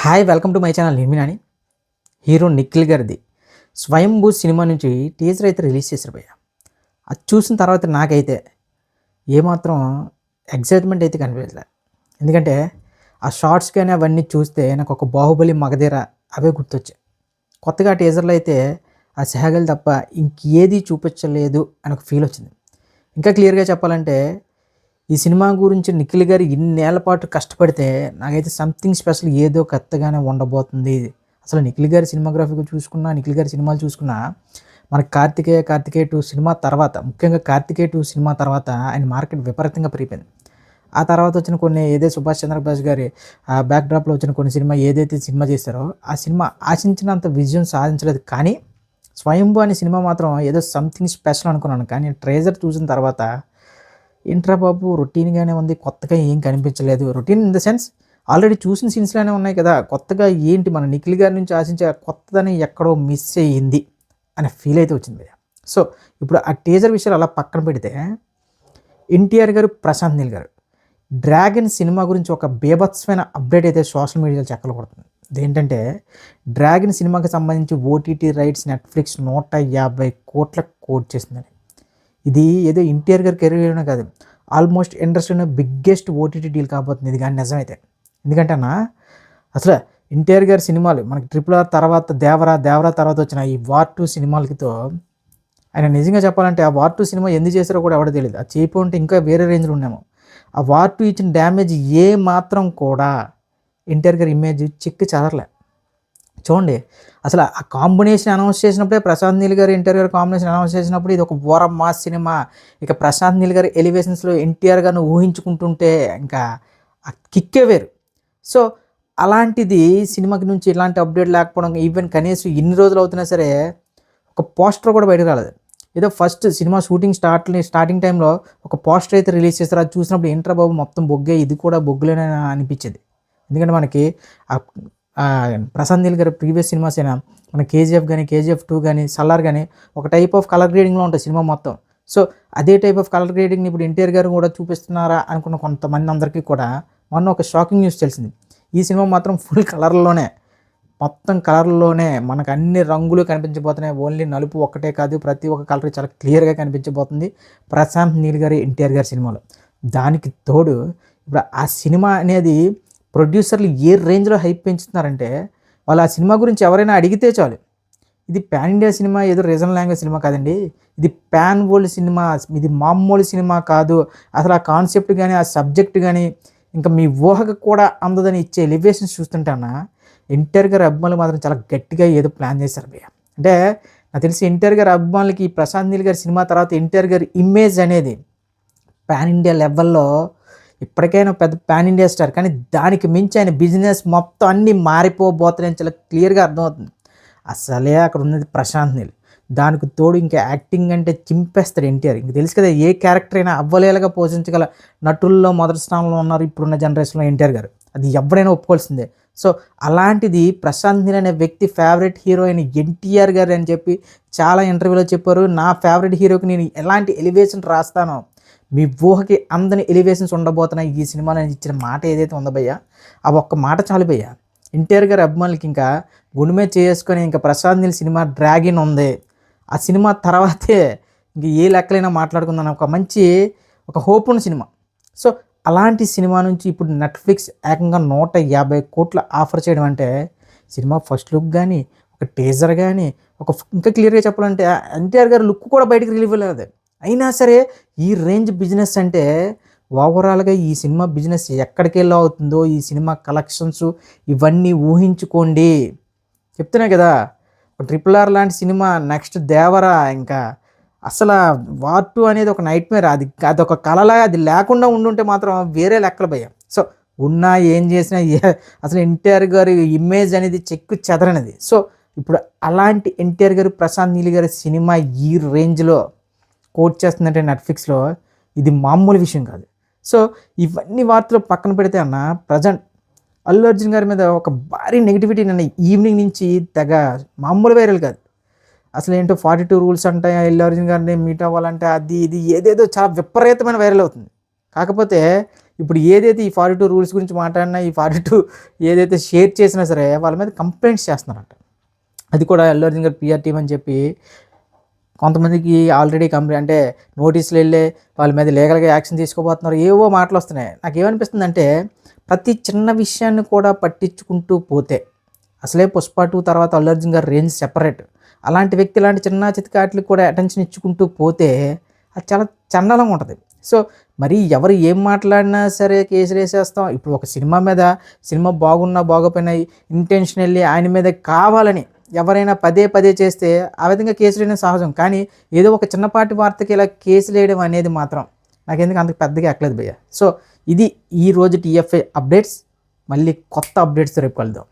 Hi welcome to my channel నిర్మినాని. Hero Nikhil గారిది Swayambhu cinema నుంచి టీజర్ అయితే రిలీజ్ చేశారు భయ్య. అది చూసిన తర్వాత నాకైతే ఏమాత్రం ఎగ్జైట్మెంట్ అయితే కనిపించలేదు. ఎందుకంటే ఆ షార్ట్స్ కానీ అవన్నీ చూస్తే నాకు ఒక బాహుబలి మగధీర అవే గుర్తొచ్చాయి. కొత్తగా టీజర్లో అయితే ఆ సెహగల్ తప్ప ఇంకేది చూపించలేదు అని ఒక ఫీల్ వచ్చింది. ఇంకా క్లియర్గా చెప్పాలంటే ఈ సినిమా గురించి నిఖిల్ గారు ఇన్నేళ్ల పాటు కష్టపడితే నాకైతే సంథింగ్ స్పెషల్ ఏదో కొత్తగానే ఉండబోతుంది. అసలు నిఖిల్ గారి సినిమాగ్రఫీ చూసుకున్నా, నిఖిల్ గారి సినిమాలు చూసుకున్నా, మనకి కార్తికేయ 2 సినిమా తర్వాత, ముఖ్యంగా కార్తికేయ 2 సినిమా తర్వాత ఆయన మార్కెట్ విపరీతంగా పెరిగిపోయింది. ఆ తర్వాత వచ్చిన కొన్ని సుభాష్ చంద్రబోస్ గారి బ్యాక్డ్రాప్లో వచ్చిన కొన్ని ఏదైతే సినిమా చేశారో ఆ సినిమా ఆశించినంత విజయం సాధించలేదు. కానీ స్వయంభూ అనే సినిమా మాత్రం ఏదో సంథింగ్ స్పెషల్ అనుకున్నాను. కానీ ట్రైలర్ చూసిన తర్వాత ఏంట్రా బాబు రొటీన్గానే ఉంది, కొత్తగా ఏం కనిపించలేదు. Routine in the sense already చూసిన సీన్స్లోనే ఉన్నాయి కదా, కొత్తగా ఏంటి మన నిఖిల్ గారి నుంచి ఆశించే కొత్తదని ఎక్కడో మిస్ అయ్యింది అనే ఫీల్ అయితే వచ్చింది. సో ఇప్పుడు ఆ టీజర్ విషయాలు అలా పక్కన పెడితే ఎన్టీఆర్ గారు, ప్రశాంత్ నీల్ గారు డ్రాగన్ సినిమా గురించి ఒక బీభత్సమైన అప్డేట్ అయితే సోషల్ మీడియాలో చెక్కలు కొడుతుంది. అదేంటంటే డ్రాగన్ సినిమాకి సంబంధించి ఓటీటీ రైట్స్ నెట్ఫ్లిక్స్ 150 కోట్లకు కోట్ చేసిందని. ఇది ఏదో ఎన్టీఆర్ గారి కెరీర్లోనే కాదు, ఆల్మోస్ట్ ఇండస్ట్రీలో బిగ్గెస్ట్ ఓటీటీ డీల్ కాబోతుంది ఇది కానీ నిజమైతే. ఎందుకంటే అన్న అసలు ఎన్టీఆర్ గారి సినిమాలు మనకి RRR తర్వాత దేవరా తర్వాత వచ్చిన ఈ వార్ 2 సినిమాలతో ఆయన నిజంగా చెప్పాలంటే ఆ వార్ 2 సినిమా ఎందుకు చేశారో కూడా ఎవడో తెలియదు. అది చేయకుంటే ఇంకా వేరే రేంజ్లో ఉన్నాము. ఆ వార్ 2 ఇచ్చిన డ్యామేజ్ ఏ మాత్రం కూడా ఎన్టీఆర్ గారి ఇమేజ్ చిక్కి చదరలే. చూడండి అసలు ఆ కాంబినేషన్ అనౌన్స్ చేసినప్పుడే, ప్రశాంత్ నీల్ గారు ఎన్టీఆర్ గారు కాంబినేషన్ అనౌన్స్ చేసినప్పుడు ఇది ఒక ఓర మాస్ సినిమా, ఇక ప్రశాంత్ నీల్ గారి ఎలివేషన్స్లో ఎన్టీఆర్ గారిని ఊహించుకుంటుంటే ఇంకా ఆ కిక్కే వేరు. సో అలాంటిది సినిమాకి నుంచి ఇలాంటి అప్డేట్ లేకపోవడం, ఈవెన్ కనీసం ఇన్ని రోజులు అవుతున్నా సరే ఒక పోస్టర్ కూడా బయటకు రాలేదు. ఏదో ఫస్ట్ సినిమా షూటింగ్ స్టార్టింగ్ టైంలో ఒక పోస్టర్ అయితే రిలీజ్ చేస్తారు. అది చూసినప్పుడు ఏంట్రా బాబు మొత్తం బొగ్గే, ఇది కూడా బొగ్గులేనే అనిపించేది. ఎందుకంటే మనకి ప్రశాంత్ నీల్ గారి ప్రీవియస్ సినిమాస్ అయినా మన KGF కానీ, KGF 2 కానీ, సలార్ కానీ ఒక టైప్ ఆఫ్ కలర్ గ్రేడింగ్లో ఉంటుంది సినిమా మొత్తం. సో అదే టైప్ ఆఫ్ కలర్ గ్రేడింగ్ని ఇప్పుడు ఎన్టీఆర్ గారు కూడా చూపిస్తున్నారా అనుకున్న కొంతమంది అందరికీ కూడా మొన్న ఒక షాకింగ్ న్యూస్ తెలిసింది. ఈ సినిమా మాత్రం ఫుల్ కలర్లోనే, మొత్తం కలర్లోనే మనకు అన్ని రంగులు కనిపించబోతున్నాయి. ఓన్లీ నలుపు ఒక్కటే కాదు, ప్రతి ఒక్క కలర్ చాలా క్లియర్గా కనిపించబోతుంది ప్రశాంత్ నీల్ గారి ఎన్టీఆర్ గారి సినిమాలో. దానికి తోడు ఇప్పుడు ఆ సినిమా అనేది ప్రొడ్యూసర్లు ఏ రేంజ్లో హైప్ పెంచుతున్నారంటే వాళ్ళు ఆ సినిమా గురించి ఎవరైనా అడిగితే చాలు, ఇది పాన్ ఇండియా సినిమా, ఏదో రీజనల్ లాంగ్వేజ్ సినిమా కాదండి, ఇది పాన్ వరల్డ్ సినిమా, ఇది మామూలు సినిమా కాదు, అసలు ఆ కాన్సెప్ట్ కానీ ఆ సబ్జెక్ట్ కానీ ఇంకా మీ ఊహకు కూడా అందదని ఇచ్చే ఎలివేషన్స్ చూస్తుంటానా ఎన్టీఆర్ గారి అభిమానులు మాత్రం చాలా గట్టిగా ఏదో ప్లాన్ చేశారు భయ్య. అంటే నాకు తెలిసి ఎన్టీఆర్ గారి అభిమానులకి ప్రశాంత్ నీల్ గారి సినిమా తర్వాత ఎన్టీఆర్ గారి ఇమేజ్ అనేది పాన్ ఇండియా లెవెల్లో ఇప్పటికైనా పెద్ద పాన్ ఇండియా స్టార్, కానీ దానికి మించి ఆయన బిజినెస్ మొత్తం అన్నీ మారిపోబోతున్నాయని చాలా క్లియర్గా అర్థమవుతుంది. అసలే అక్కడ ఉన్నది ప్రశాంత్ నీల్, దానికి తోడు ఇంకా యాక్టింగ్ అంటే చింపేస్తాడు ఎన్టీఆర్. ఇంక తెలుసు కదా ఏ క్యారెక్టర్ అయినా అవ్వలేలుగా పోషించగల నటుల్లో మొదటి స్థానంలో ఉన్నారు ఇప్పుడున్న జనరేషన్లో ఎన్టీఆర్ గారు, అది ఎవరైనా ఒప్పుకోవాల్సిందే. సో అలాంటిది ప్రశాంత్ నీల్ అనే వ్యక్తి ఫేవరెట్ హీరో అయిన ఎన్టీఆర్ గారు అని చెప్పి చాలా ఇంటర్వ్యూలో చెప్పారు. నా ఫేవరెట్ హీరోకి నేను ఎలాంటి ఎలివేషన్ రాస్తానో మీ ఊహకి అందని ఎలివేషన్స్ ఉండబోతున్నాయి ఈ సినిమాలో ఇచ్చిన మాట ఏదైతే ఉందో భయ్య, ఆ ఒక్క మాట చాలు భయ్య ఎన్టీఆర్ గారి అభిమానులకి ఇంకా గుండెమే చేసుకొని ఇంకా ప్రశాంత్ నీల్ సినిమా డ్రాగన్ ఉంది, ఆ సినిమా తర్వాతే ఇంక ఏ లెక్కలైనా మాట్లాడుకుందాం ఒక హోప్ ఉన్న సినిమా. సో అలాంటి సినిమా నుంచి ఇప్పుడు నెట్ఫ్లిక్స్ ఏకంగా 150 కోట్లు ఆఫర్ చేయడం అంటే సినిమా ఫస్ట్ లుక్ కానీ, ఒక టీజర్ కానీ, ఇంకా క్లియర్గా చెప్పాలంటే ఎన్టీఆర్ గారి లుక్ కూడా బయటకు రిలీవ్ లేదు. అయినా సరే ఈ రేంజ్ బిజినెస్ అంటే ఓవరాల్గా ఈ సినిమా బిజినెస్ ఎక్కడికి వెళ్ళి అవుతుందో, ఈ సినిమా కలెక్షన్స్ ఇవన్నీ ఊహించుకోండి. చెప్తున్నా కదా, ఒక RRR లాంటి సినిమా, నెక్స్ట్ దేవరా, ఇంకా అసలు వార్ 2 అనేది ఒక నైట్ మేర్, అదొక కళలా, అది లేకుండా ఉండుంటే మాత్రం వేరే లెక్కలు భయ్య. సో ఉన్నా ఏం చేసినా అసలు ఎన్టీఆర్ గారి ఇమేజ్ అనేది చెక్కు చెదరనిది. సో ఇప్పుడు అలాంటి ఎన్టీఆర్ గారు, ప్రశాంత్ నీల్ గారి సినిమా ఈ రేంజ్లో కోట్ చేస్తుందంటే నెట్ఫ్లిక్స్లో ఇది మామూలు విషయం కాదు. సో ఇవన్నీ వార్తలు పక్కన పెడితే అన్న ప్రజెంట్ అల్లు అర్జున్ గారి మీద ఒక భారీ నెగిటివిటీ నిన్న ఈవినింగ్ నుంచి తెగ మామూలు వైరల్ కాదు. అసలు ఏంటో 42 రూల్స్ అంటే అల్లు అర్జున్ గారిని మీట్ అవ్వాలంటే అది ఇది ఏదేదో చాలా విపరీతమైన వైరల్ అవుతుంది. కాకపోతే ఇప్పుడు ఏదైతే ఈ 42 రూల్స్ గురించి మాట్లాడినా, ఈ 42 ఏదైతే షేర్ చేసినా సరే వాళ్ళ మీద కంప్లైంట్స్ చేస్తున్నారంట. అది కూడా అల్లు అర్జున్ గారు పీఆర్ టీమ్ అని చెప్పి కొంతమందికి ఆల్రెడీ అంటే నోటీసులు వెళ్ళే వాళ్ళ మీద లీగల్గా యాక్షన్ తీసుకోబోతున్నారు, ఏవో మాటలు వస్తున్నాయి. నాకేమనిపిస్తుందంటే ప్రతి చిన్న విషయాన్ని కూడా పట్టించుకుంటూ పోతే అసలే పుష్ప 2 తర్వాత అల్లు అర్జున్ గారు రేంజ్ సెపరేట్. అలాంటి వ్యక్తి ఇలాంటి చిన్న చితకాట్లకి కూడా అటెన్షన్ ఇచ్చుకుంటూ పోతే అది చాలా చండాలంగా ఉంటుంది. సో మరి ఎవరు ఏం మాట్లాడినా సరే కేసులు వేసేస్తాం. ఇప్పుడు ఒక సినిమా మీద, సినిమా బాగున్నా బాగోపోయినా ఇంటెన్షనల్లీ ఆయన మీద కావాలని ఎవరైనా పదే పదే చేస్తే ఆ విధంగా కేసులు వేయడం సహజం. కానీ ఏదో ఒక చిన్నపాటి వార్తకి ఇలా కేసులు వేయడం అనేది మాత్రం నాకెందుకు అంత పెద్దగా ఎక్కలేదు భయ్య. సో ఇది ఈ రోజు టీఎఫ్ఐ అప్డేట్స్. మళ్ళీ కొత్త అప్డేట్స్తో రేపు కలుద్దాం.